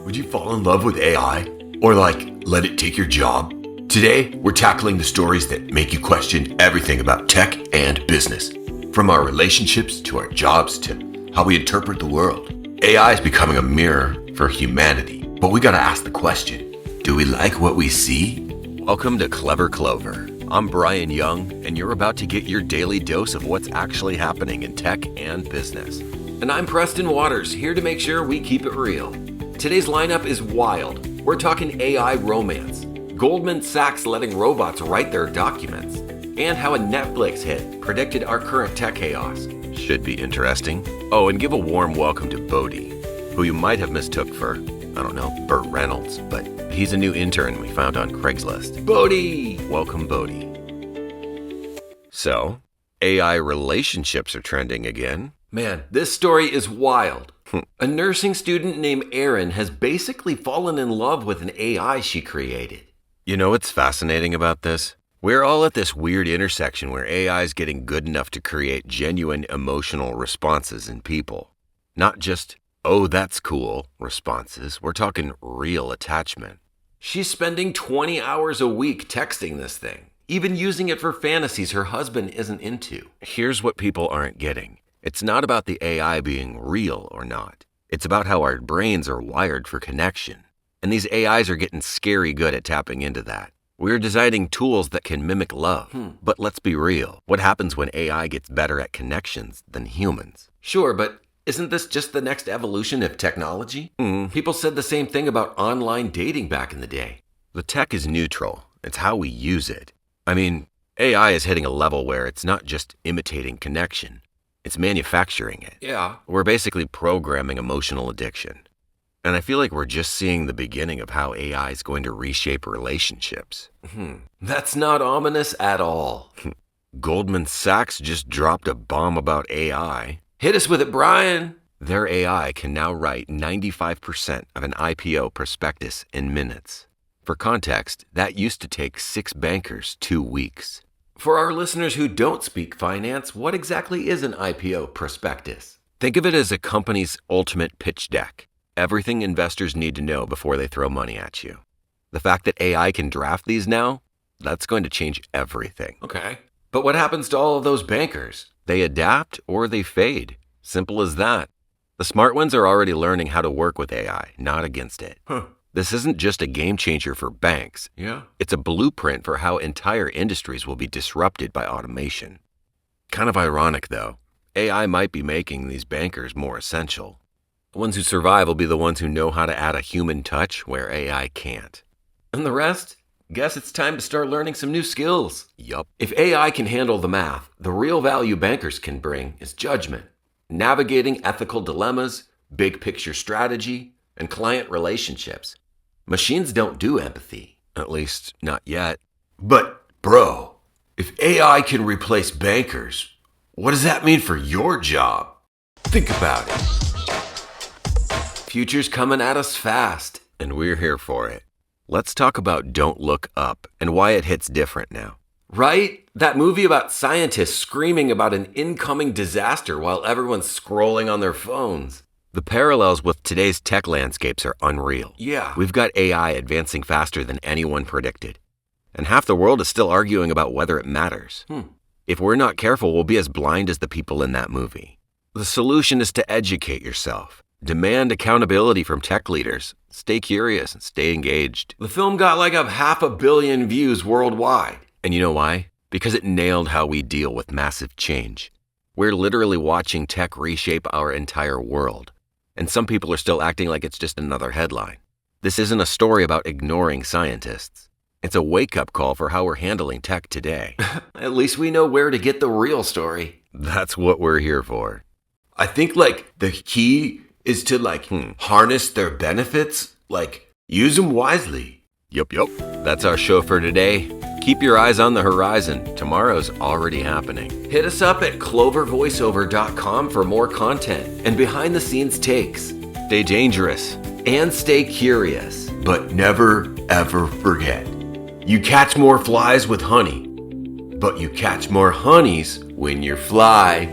Would you fall in love with AI? Or let it take your job? Today, we're tackling the stories that make you question everything about tech and business. From our relationships to our jobs to how we interpret the world. AI is becoming a mirror for humanity. But we gotta ask the question, do we like what we see? Welcome to Clover. I'm Brian Young, and you're about to get your daily dose of what's actually happening in tech and business. And I'm Preston Waters, here to make sure we keep it real. Today's lineup is wild. We're talking AI romance, Goldman Sachs letting robots write their documents, and how a Netflix hit predicted our current tech chaos. Should be interesting. Oh, and give a warm welcome to Bodie, who you might have mistook for, Burt Reynolds, but he's a new intern we found on Craigslist. Bodie! Welcome, Bodie. So, AI relationships are trending again. Man, this story is wild. A nursing student named Erin has basically fallen in love with an AI she created. You know what's fascinating about this? We're all at this weird intersection where AI is getting good enough to create genuine emotional responses in people. Not just, oh, that's cool responses. We're talking real attachment. She's spending 20 hours a week texting this thing, even using it for fantasies her husband isn't into. Here's what people aren't getting. It's not about the AI being real or not. It's about how our brains are wired for connection. And these AIs are getting scary good at tapping into that. We're designing tools that can mimic love. But let's be real. What happens when AI gets better at connections than humans? Sure, but isn't this just the next evolution of technology? People said the same thing about online dating back in the day. The tech is neutral. It's how we use it. I mean, AI is hitting a level where it's not just imitating connection. It's manufacturing it. Yeah. We're basically programming emotional addiction. And I feel like we're just seeing the beginning of how AI is going to reshape relationships. That's not ominous at all. Goldman Sachs just dropped a bomb about AI. Hit us with it, Brian. Their AI can now write 95% of an IPO prospectus in minutes. For context, that used to take 6 bankers 2 weeks. For our listeners who don't speak finance, what exactly is an IPO prospectus? Think of it as a company's ultimate pitch deck. Everything investors need to know before they throw money at you. The fact that AI can draft these now, that's going to change everything. Okay. But what happens to all of those bankers? They adapt or they fade. Simple as that. The smart ones are already learning how to work with AI, not against it. This isn't just a game changer for banks. Yeah. It's a blueprint for how entire industries will be disrupted by automation. Kind of ironic, though. AI might be making these bankers more essential. The ones who survive will be the ones who know how to add a human touch where AI can't. And the rest? Guess it's time to start learning some new skills. Yup. If AI can handle the math, the real value bankers can bring is judgment, navigating ethical dilemmas, big picture strategy, and client relationships. Machines don't do empathy. At least, not yet. But, bro, if AI can replace bankers, what does that mean for your job? Think about it. Future's coming at us fast, and we're here for it. Let's talk about Don't Look Up and why it hits different now. Right? That movie about scientists screaming about an incoming disaster while everyone's scrolling on their phones. The parallels with today's tech landscapes are unreal. Yeah. We've got AI advancing faster than anyone predicted. And half the world is still arguing about whether it matters. If we're not careful, we'll be as blind as the people in that movie. The solution is to educate yourself. Demand accountability from tech leaders. Stay curious and stay engaged. The film got like 500 million views worldwide. And you know why? Because it nailed how we deal with massive change. We're literally watching tech reshape our entire world. And some people are still acting like it's just another headline. This isn't a story about ignoring scientists. It's a wake-up call for how we're handling tech today. At least we know where to get the real story. That's what we're here for. I think the key is to harness their benefits, use them wisely. Yup. That's our show for today. Keep your eyes on the horizon. Tomorrow's already happening. Hit us up at clovervoiceover.com for more content and behind the scenes takes. Stay dangerous and stay curious, but never ever forget. You catch more flies with honey, but you catch more honeys when you fly.